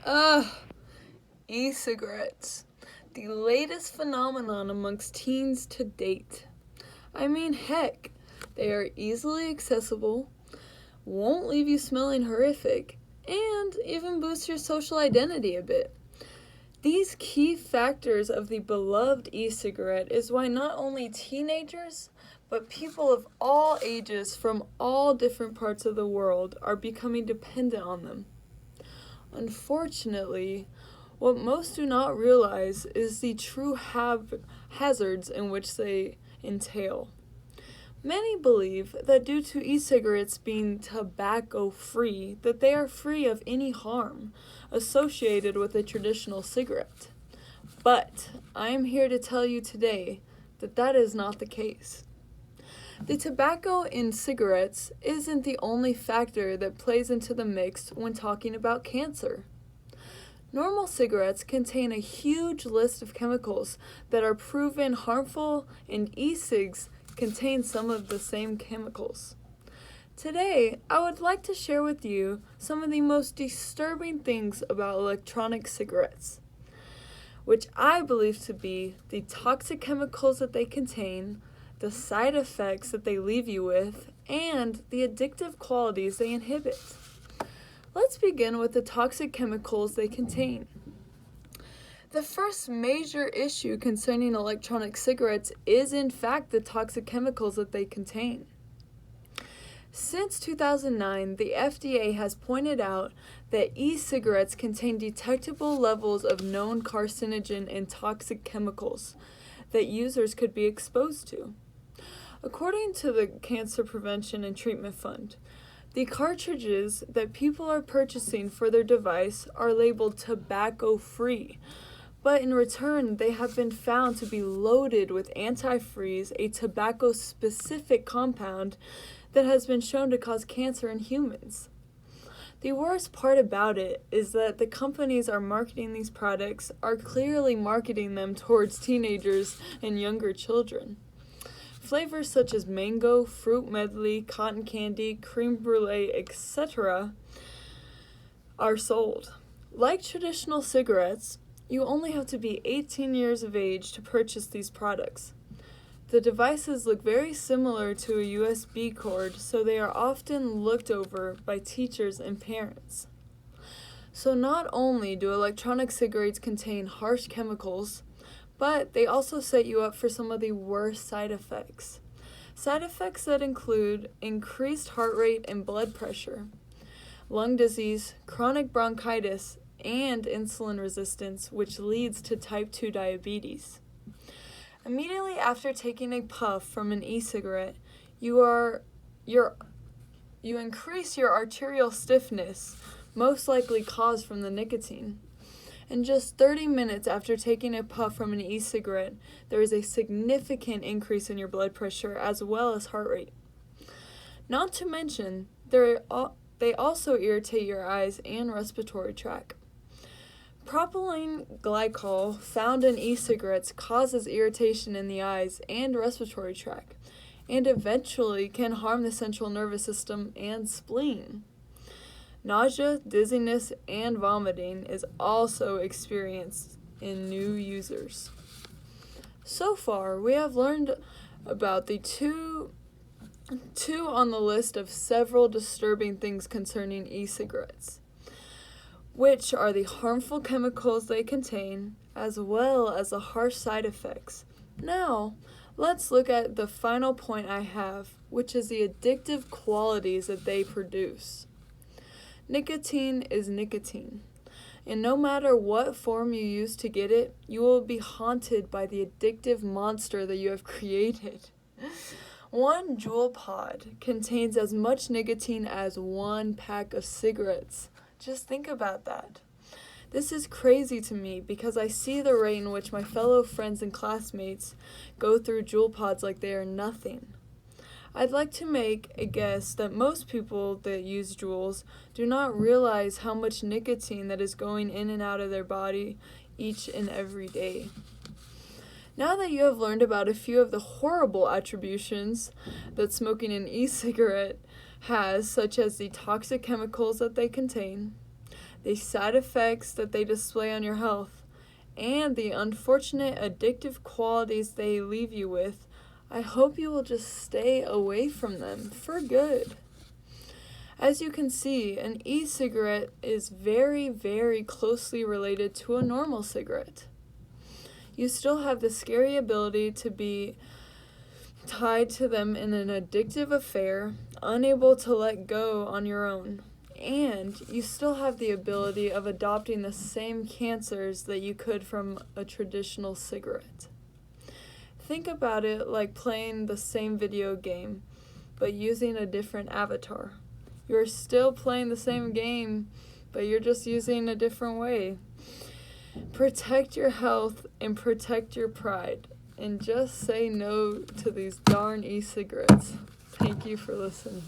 Ugh, e-cigarettes. The latest phenomenon amongst teens to date. I mean, heck, they are easily accessible, won't leave you smelling horrific, and even boost your social identity a bit. These key factors of the beloved e-cigarette is why not only teenagers, but people of all ages from all different parts of the world are becoming dependent on them. Unfortunately, what most do not realize is the true hazards in which they entail. Many believe that due to e-cigarettes being tobacco-free, that they are free of any harm associated with a traditional cigarette. But I am here to tell you today that that is not the case. The tobacco in cigarettes isn't the only factor that plays into the mix when talking about cancer. Normal cigarettes contain a huge list of chemicals that are proven harmful, and e-cigs contain some of the same chemicals. Today, I would like to share with you some of the most disturbing things about electronic cigarettes, which I believe to be the toxic chemicals that they contain, the side effects that they leave you with, and the addictive qualities they inhibit. Let's begin with the toxic chemicals they contain. The first major issue concerning electronic cigarettes is in fact the toxic chemicals that they contain. Since 2009, the FDA has pointed out that e-cigarettes contain detectable levels of known carcinogen and toxic chemicals that users could be exposed to. According to the Cancer Prevention and Treatment Fund, the cartridges that people are purchasing for their device are labeled tobacco-free, but in return, they have been found to be loaded with antifreeze, a tobacco-specific compound that has been shown to cause cancer in humans. The worst part about it is that the companies are marketing these products are clearly marketing them towards teenagers and younger children. Flavors such as mango, fruit medley, cotton candy, creme brulee, etc. are sold. Like traditional cigarettes, you only have to be 18 years of age to purchase these products. The devices look very similar to a USB cord, so they are often looked over by teachers and parents. So not only do electronic cigarettes contain harsh chemicals, but they also set you up for some of the worst side effects. Side effects that include increased heart rate and blood pressure, lung disease, chronic bronchitis, and insulin resistance, which leads to type 2 diabetes. Immediately after taking a puff from an e-cigarette, you increase your arterial stiffness, most likely caused from the nicotine. And just 30 minutes after taking a puff from an e-cigarette, there is a significant increase in your blood pressure as well as heart rate. Not to mention, they also irritate your eyes and respiratory tract. Propylene glycol found in e-cigarettes causes irritation in the eyes and respiratory tract, and eventually can harm the central nervous system and spleen. Nausea, dizziness, and vomiting is also experienced in new users. So far, we have learned about the two on the list of several disturbing things concerning e-cigarettes, which are the harmful chemicals they contain, as well as the harsh side effects. Now, let's look at the final point I have, which is the addictive qualities that they produce. Nicotine is nicotine, and no matter what form you use to get it, you will be haunted by the addictive monster that you have created. One Juul pod contains as much nicotine as one pack of cigarettes. Just think about that. This is crazy to me because I see the rate in which my fellow friends and classmates go through Juul pods like they are nothing. I'd like to make a guess that most people that use Juuls do not realize how much nicotine that is going in and out of their body each and every day. Now that you have learned about a few of the horrible attributions that smoking an e-cigarette has, such as the toxic chemicals that they contain, the side effects that they display on your health, and the unfortunate addictive qualities they leave you with, I hope you will just stay away from them for good. As you can see, an e-cigarette is very, very closely related to a normal cigarette. You still have the scary ability to be tied to them in an addictive affair, unable to let go on your own. And you still have the ability of adopting the same cancers that you could from a traditional cigarette. Think about it like playing the same video game, but using a different avatar. You're still playing the same game, but you're just using a different way. Protect your health and protect your pride, and just say no to these darn e-cigarettes. Thank you for listening.